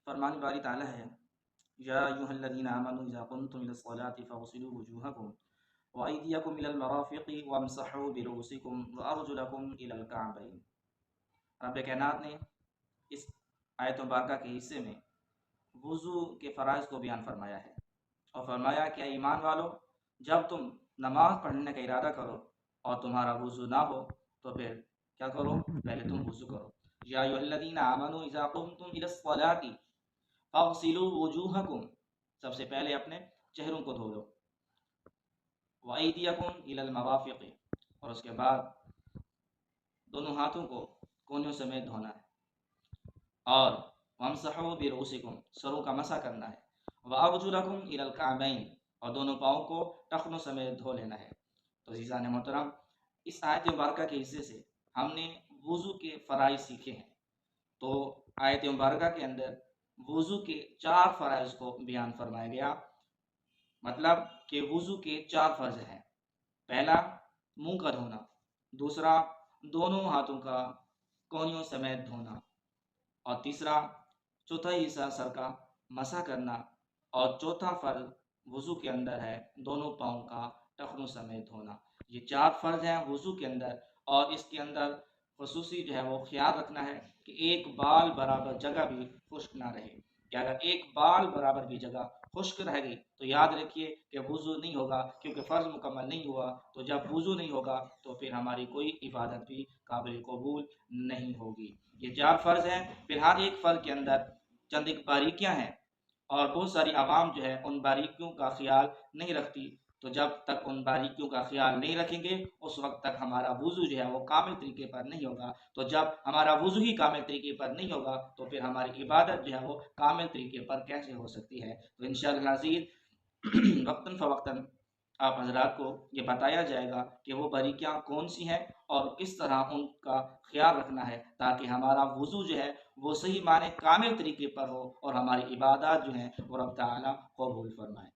فرمان باری تعالیٰ ہے، یا ایھا الذین آمنوا اذا قمتم الی الصلاۃ فاغسلوا وجوہکم وایدیکم الی المرافق وامسحوا برؤوسکم وارجلکم الی الکعبین۔ رب کائنات نے اس آیت مبارکہ کے حصے میں وضو کے فرائض کو بیان فرمایا ہے، اور فرمایا کہ اے ایمان والو، جب تم نماز پڑھنے کا ارادہ کرو اور تمہارا وضو نہ ہو تو پھر کیا کرو؟ پہلے تم وضو کرو۔ یا ایھا الذین آمنوا اذا قمتم الی الصلاۃ فاغسلوا وجوہکم، سب سے پہلے اپنے چہروں کو دھو لو، وایدیکم الی المرافق، اور اس کے بعد دونوں ہاتھوں کو کونیوں سمیت دھونا ہے، اور وامسحوا برؤوسکم، سروں کا مسح کرنا ہے، وارجلکم الی الکعبین، اور دونوں پاؤں کو ٹخنوں سمیت دھو لینا ہے۔ تو عزیزان محترم، اس آیت مبارکہ کے حصے سے ہم نے وضو کے فرائض سیکھے ہیں۔ تو آیت مبارکہ کے اندر وضو کے 4 فرائض کو بیان فرمایا گیا، مطلب کہ وضو کے 4 فرض ہیں۔ پہلا منہ کا دھونا، دوسرا دونوں ہاتھوں کا کونیوں سمیت دھونا، اور تیسرا چوتھائی حصہ سر کا مسح کرنا، اور چوتھا فرض وضو کے اندر ہے دونوں پاؤں کا ٹخنوں سمیت دھونا۔ یہ 4 فرض ہیں وضو کے اندر، اور اس کے اندر خصوصی جو ہے وہ خیال رکھنا ہے کہ ایک بال برابر جگہ بھی خشک نہ رہے، کہ اگر ایک بال برابر بھی جگہ خشک رہ گئی تو یاد رکھیے کہ وضو نہیں ہوگا، کیونکہ فرض مکمل نہیں ہوا۔ تو جب وضو نہیں ہوگا تو پھر ہماری کوئی عبادت بھی قابل قبول نہیں ہوگی۔ یہ 4 فرض ہیں۔ پھر ہر ایک فرض کے اندر چند ایک باریکیاں ہیں، اور بہت ساری عوام جو ہے ان باریکیوں کا خیال نہیں رکھتی، تو جب تک ان باریکیوں کا خیال نہیں رکھیں گے اس وقت تک ہمارا وضو جو ہے وہ کامل طریقے پر نہیں ہوگا۔ تو جب ہمارا وضو ہی کامل طریقے پر نہیں ہوگا تو پھر ہماری عبادت جو ہے وہ کامل طریقے پر کیسے ہو سکتی ہے؟ تو انشاءاللہ ناظرین، وقتاً فوقتاً آپ حضرات کو یہ بتایا جائے گا کہ وہ باریکیاں کون سی ہیں اور کس طرح ان کا خیال رکھنا ہے، تاکہ ہمارا وضو جو ہے وہ صحیح معنی کامل طریقے پر ہو اور ہماری عبادات جو ہیں وہ رب تعالیٰ قبول فرمائے۔